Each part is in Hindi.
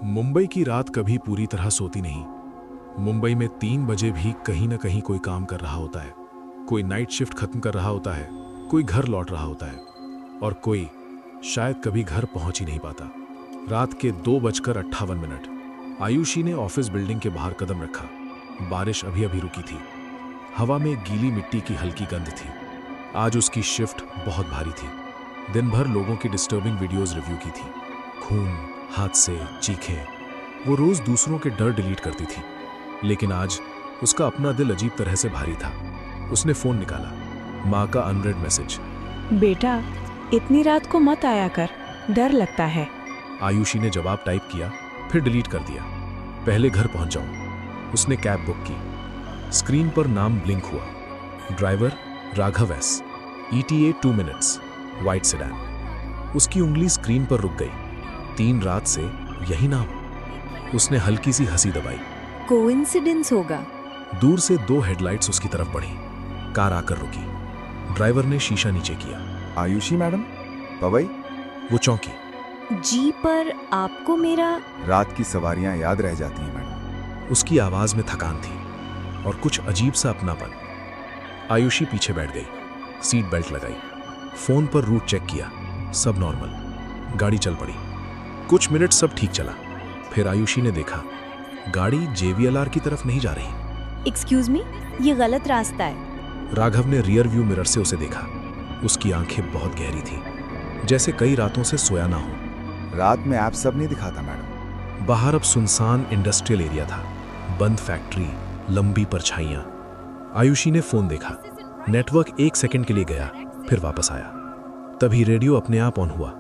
मुंबई की रात कभी पूरी तरह सोती नहीं। मुंबई में 3 बजे भी कहीं ना कहीं कोई काम कर रहा होता है। कोई नाइट शिफ्ट खत्म कर रहा होता है, कोई घर लौट रहा होता है और कोई शायद कभी घर पहुंच ही नहीं पाता। रात के 2:58 आयुषी ने ऑफिस बिल्डिंग के बाहर कदम रखा। बारिश अभी अभी रुकी थी। हवा में गीली मिट्टी की हल्की गंध थी। आज उसकी शिफ्ट बहुत भारी थी। दिन भर लोगों की डिस्टर्बिंग वीडियोस रिव्यू की थी। खून, हादसे, चीखें, वो रोज दूसरों के डर डिलीट करती थी। लेकिन आज उसका अपना दिल अजीब तरह से भारी था। उसने फोन निकाला। माँ का अनरेड मैसेज। बेटा, इतनी रात को मत आया कर, डर लगता है। आयुषी ने जवाब टाइप किया, फिर डिलीट कर दिया। पहले घर पहुंच जाऊं। उसने कैब बुक की। स्क्रीन पर नाम ब्लिंक हुआ। Driver Raghav S, ETA 2 minutes, white sedan. उसकी उंगली स्क्रीन पर रुक गई। 3 रात से यही नाम। उसने हल्की सी हंसी दबाई। कोइंसिडेंस होगा। दूर से 2 हेडलाइट्स उसकी तरफ बढ़ी। कार आकर रुकी। ड्राइवर ने शीशा नीचे किया। आयुषी मैडम, पवई। वो चौंकी। जी, पर आपको मेरा। रात की सवारियां याद रह जाती हैं मैडम। उसकी आवाज में थकान थी और कुछ अजीब सा अपनापन। आयुषी पीछे बैठ गई। सीट बेल्ट लगाई। फोन पर रूट चेक किया। सब नॉर्मल। गाड़ी चल पड़ी। कुछ मिनट सब ठीक चला। फिर आयुषी ने देखा गाड़ी JVLR की तरफ नहीं जा रही। एक्सक्यूज मी, ये गलत रास्ता है। राघव ने रियर व्यू मिरर से उसे देखा। उसकी आंखें बहुत गहरी थी, जैसे कई रातों से सोया ना हो। रात में ऐप सब नहीं दिखाता मैडम। बाहर अब सुनसान इंडस्ट्रियल एरिया था। बंद फैक्ट्री, लंबी परछाइयां। आयुषी ने फोन देखा। नेटवर्क 1 सेकंड के लिए गया, फिर वापस आया। तभी रेडियो अपने आप ऑन हुआ।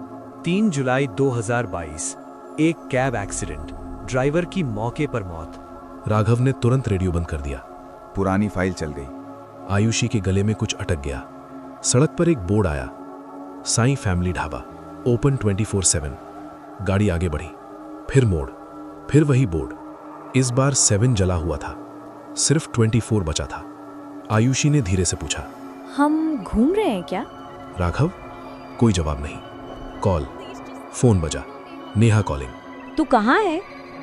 3 जुलाई 2022, एक कैब एक्सीडेंट, ड्राइवर की मौके पर मौत। राघव ने तुरंत रेडियो बंद कर दिया। पुरानी फाइल चल गई। आयुषी के गले में कुछ अटक गया। सड़क पर एक बोर्ड आया, साईं फैमिली ढाबा, ओपन 24/7। गाड़ी आगे बढ़ी। फिर मोड़, फिर वही बोर्ड। इस बार 7 जला हुआ था, सिर्फ 24 बचा था। आयुषी ने धीरे से पूछा, हम घूम रहे हैं क्या? राघव? कोई जवाब नहीं। कॉल। फोन बजा। नेहा कॉलिंग। तू कहाँ है?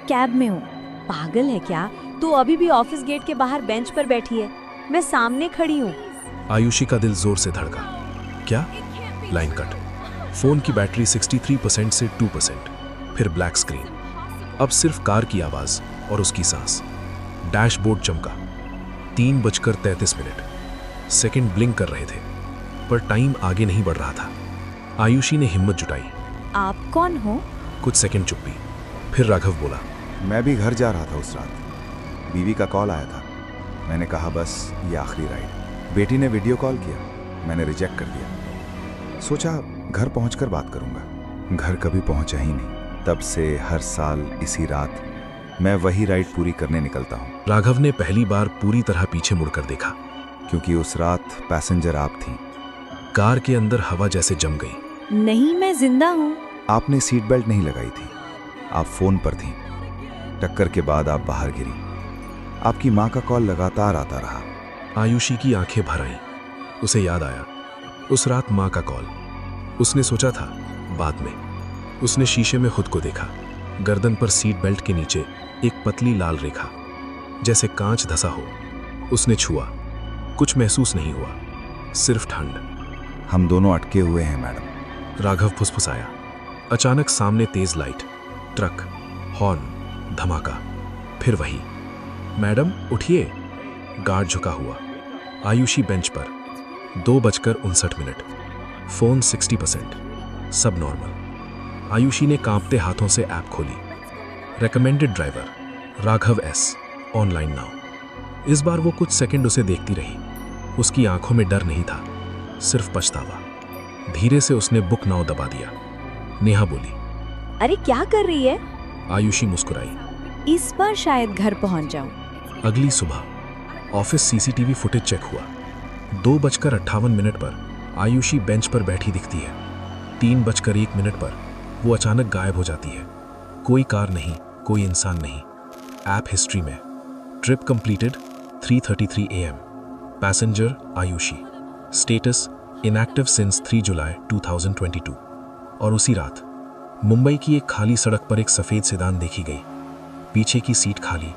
कैब में हूँ। पागल है क्या? तू अभी भी ऑफिस गेट के बाहर बेंच पर बैठी है, मैं सामने खड़ी हूँ। आयुषी का दिल जोर से धड़का। क्या? Line cut. फोन की बैटरी 63% से 2%। फिर ब्लैक स्क्रीन। अब सिर्फ कार की आवाज और उसकी सांस। डैशबोर्ड चमका। 3:33। सेकंड ब्लिंक कर रहे थे, पर टाइम आगे नहीं बढ़ रहा था। आयुषी ने हिम्मत जुटाई। आप कौन हो? कुछ सेकंड चुप्पी। फिर राघव बोला, मैं भी घर जा रहा था उस रात। बीवी का कॉल आया था। मैंने कहा बस ये आखिरी राइड। बेटी ने वीडियो कॉल किया, मैंने रिजेक्ट कर दिया। सोचा घर पहुंचकर बात करूंगा। घर कभी पहुंचा ही नहीं। तब से हर साल इसी रात मैं वही राइड पूरी करने निकलता हूं। राघव ने पहली बार पूरी तरह पीछे मुड़कर देखा, क्योंकि उस रात पैसेंजर आप थी। कार के अंदर हवा जैसे जम गई। नहीं, मैं जिंदा हूँ। आपने सीट बेल्ट नहीं लगाई थी। आप फोन पर थीं। टक्कर के बाद आप बाहर गिरी। आपकी माँ का कॉल लगातार आता रहा। आयुषी की आंखें भर आईं। उसे याद आया उस रात माँ का कॉल। उसने सोचा था बाद में। उसने शीशे में खुद को देखा। गर्दन पर सीट बेल्ट के नीचे एक पतली लाल रेखा, जैसे कांच धसा हो। उसने छुआ। कुछ महसूस नहीं हुआ, सिर्फ ठंड। हम दोनों अटके हुए हैं मैडम। राघव फुसफुसाया। अचानक सामने तेज लाइट, ट्रक, हॉर्न, धमाका। फिर वही, मैडम उठिए। गार्ड झुका हुआ। आयुषी बेंच पर। 2:59। फोन 60%। सब नॉर्मल। आयुषी ने कांपते हाथों से ऐप खोली। Recommended driver Raghav S, online now. इस बार वो कुछ सेकंड उसे देखती रही। उसकी आंखों में डर नहीं था, सिर्फ पछतावा। धीरे से उसने बुक नाउ दबा दिया। नेहा बोली, अरे क्या कर रही है? आयुषी मुस्कुराई। इस बार शायद घर पहुंच जाऊं। अगली सुबह ऑफिस CCTV फुटेज चेक हुआ। 2:58 पर आयुषी बेंच पर बैठी दिखती है। 3:01 पर वो अचानक गायब हो जाती है। कोई कार नहीं, कोई इंसान नहीं। ऐप हिस्ट्री में trip completed 3:33 AM। Passenger Ayushi. Status inactive since 3 जुलाई 2022। और उसी रात मुंबई की एक खाली सड़क पर एक सफेद सेडान देखी गई। पीछे की सीट खाली,